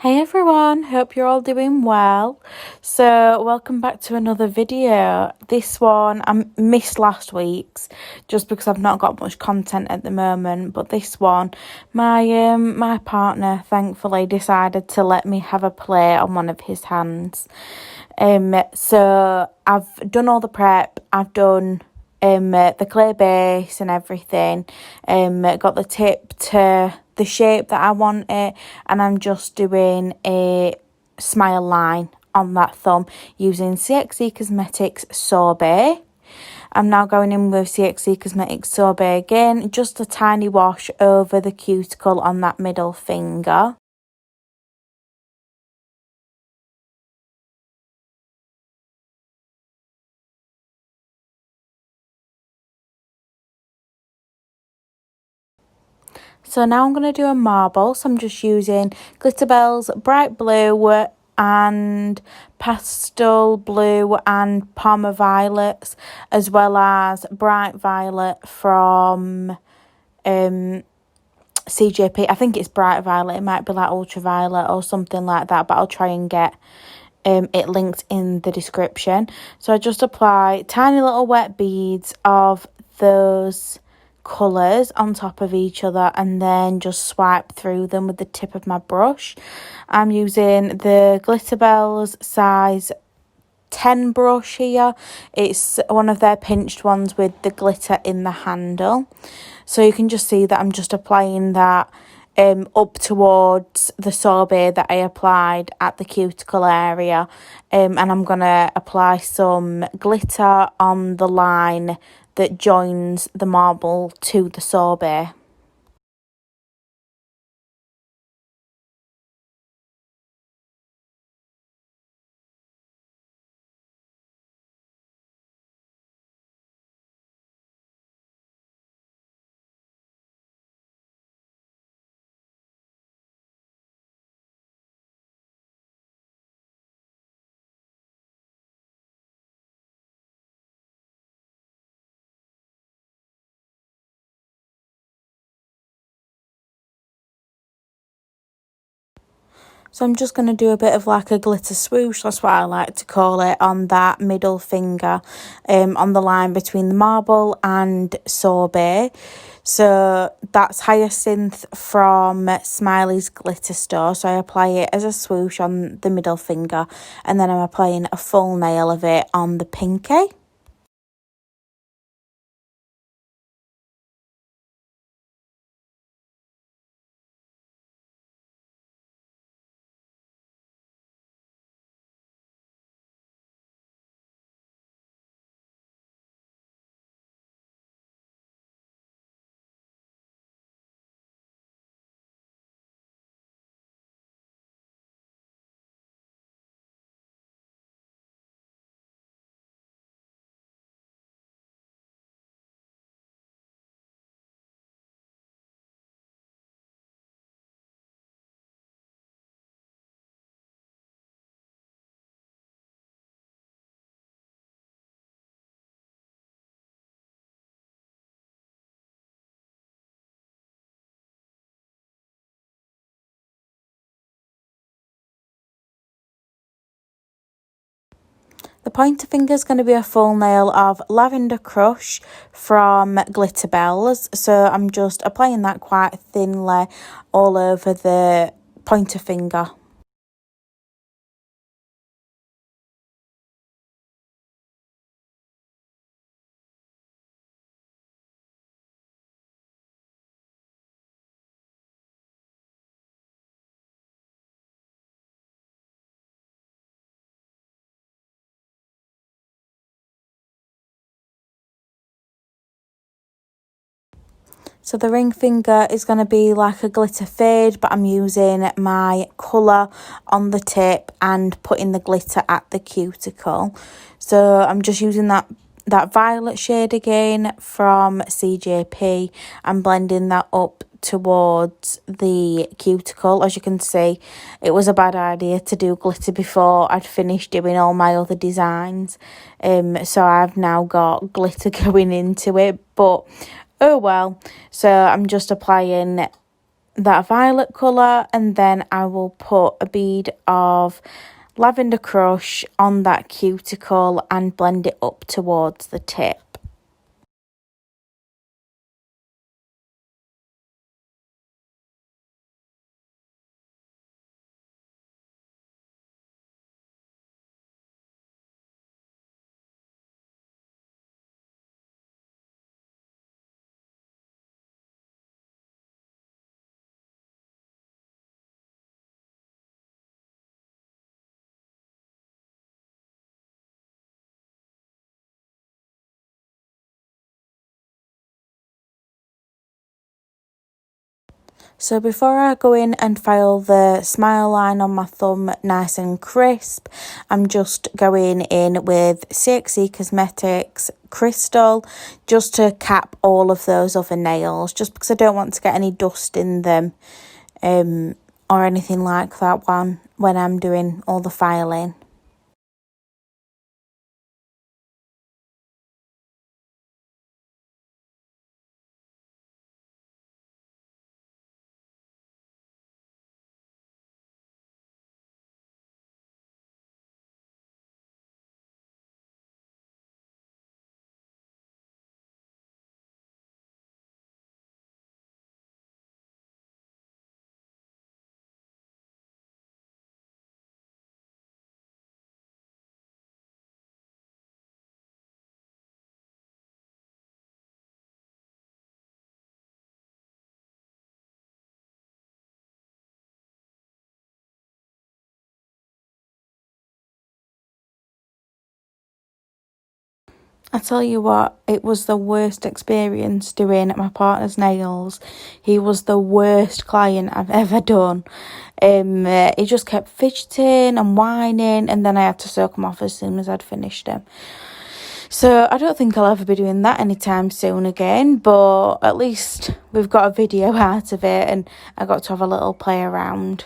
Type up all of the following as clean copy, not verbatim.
Hey everyone, hope you're all doing well. So welcome back to another video. This one I missed last week's just because I've not got much content at the moment, but this one my partner thankfully decided to let me have a play on one of his hands. So I've done all the prep. I've done the clay base and everything, got the tip to the shape that I want it, and I'm just doing a smile line on that thumb using CXC Cosmetics Sorbet. I'm now going in with CXC Cosmetics Sorbet again, just a tiny wash over the cuticle on that middle finger. So now I'm going to do a marble. So I'm just using Glitterbels, Bright Blue and Pastel Blue and Parma Violets, as well as Bright Violet from CJP. I think it's Bright Violet. It might be like Ultraviolet or something like that, but I'll try and get it linked in the description. So I just apply tiny little wet beads of those colours on top of each other and then just swipe through them with the tip of my brush. I'm using the Glitterbels size 10 brush here. It's one of their pinched ones with the glitter in the handle. So you can just see that I'm just applying that up towards the sorbet that I applied at the cuticle area, and I'm going to apply some glitter on the line that joins the marble to the sorbet. So I'm just going to do a bit of like a glitter swoosh, that's what I like to call it, on that middle finger, on the line between the marble and sorbet. So that's Hyacinth from Smileys glitter store. So I apply it as a swoosh on the middle finger, and then I'm applying a full nail of it on the pinky. The pointer finger is going to be a full nail of Lavender Crush from Glitterbels. So I'm just applying that quite thinly all over the pointer finger. So the ring finger is going to be like a glitter fade, but I'm using my colour on the tip and putting the glitter at the cuticle. So I'm just using that violet shade again from CJP and blending that up towards the cuticle. As you can see, it was a bad idea to do glitter before I'd finished doing all my other designs. So I've now got glitter going into it, but oh well. So I'm just applying that violet colour, and then I will put a bead of Lavender Crush on that cuticle and blend it up towards the tip. So before I go in and file the smile line on my thumb nice and crisp, I'm just going in with CXC Cosmetics Crystal just to cap all of those other nails, just because I don't want to get any dust in them or anything like that when I'm doing all the filing. I tell you what, it was the worst experience doing my partner's nails. He was the worst client I've ever done. He just kept fidgeting and whining, and then I had to soak him off as soon as I'd finished him. So I don't think I'll ever be doing that anytime soon again, but at least we've got a video out of it and I got to have a little play around.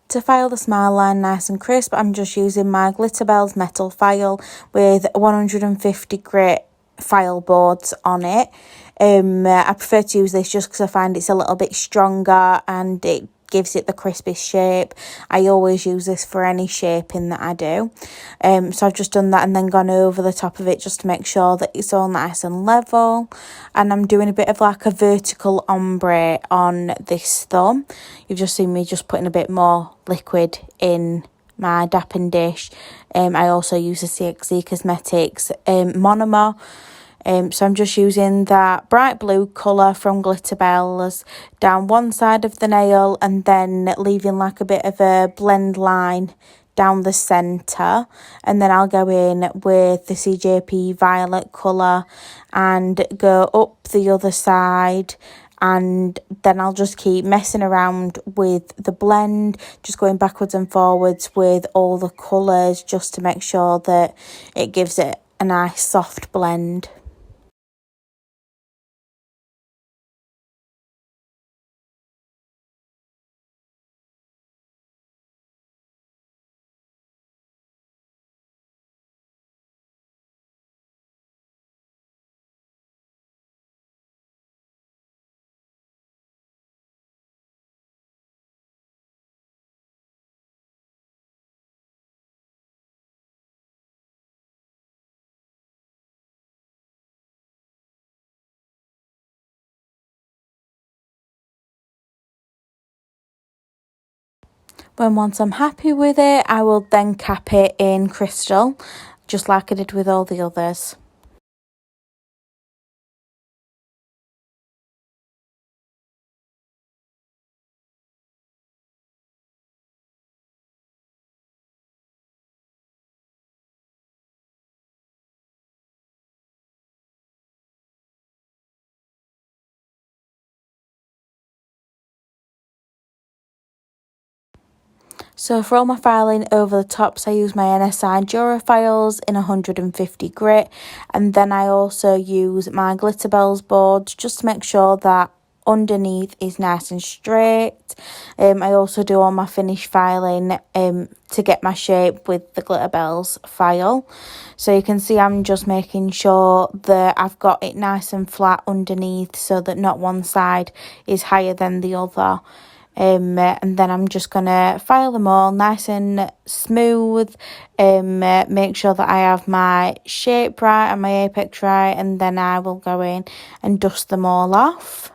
To file the smile line nice and crisp, I'm just using my Glitterbels metal file with 150 grit file boards on it. I prefer to use this just because I find it's a little bit stronger and it gives it the crispest shape. I always use this for any shaping that I do. So I've just done that and then gone over the top of it just to make sure that it's all nice and level. And I'm doing a bit of like a vertical ombre on this thumb. You've just seen me just putting a bit more liquid in my dapping dish. I also use the CXC Cosmetics Monomer. So I'm just using that bright blue colour from Glitterbels down one side of the nail and then leaving like a bit of a blend line down the centre, and then I'll go in with the CJP violet colour and go up the other side, and then I'll just keep messing around with the blend, just going backwards and forwards with all the colours just to make sure that it gives it a nice soft blend. Once I'm happy with it, I will then cap it in crystal, just like I did with all the others. So for all my filing over the tops, I use my NSI Dura files in 150 grit, and then I also use my Glitterbels boards just to make sure that underneath is nice and straight. I also do all my finish filing to get my shape with the Glitterbels file. So you can see I'm just making sure that I've got it nice and flat underneath so that not one side is higher than the other. And then I'm just going to file them all nice and smooth, make sure that I have my shape right and my apex right, and then I will go in and dust them all off.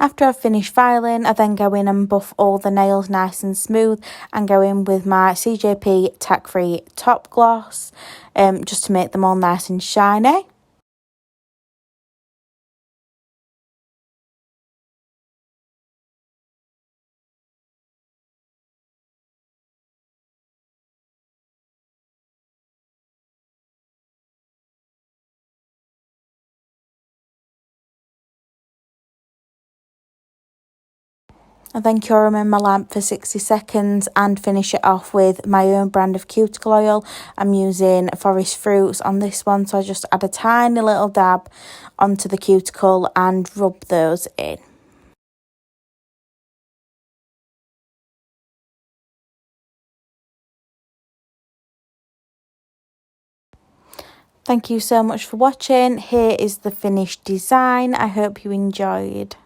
After I've finished filing, I then go in and buff all the nails nice and smooth and go in with my CJP Tack Free Top Gloss, just to make them all nice and shiny. I then cure them in my lamp for 60 seconds and finish it off with my own brand of cuticle oil. I'm using Forest Fruits on this one, so I just add a tiny little dab onto the cuticle and rub those in. Thank you so much for watching. Here is the finished design. I hope you enjoyed.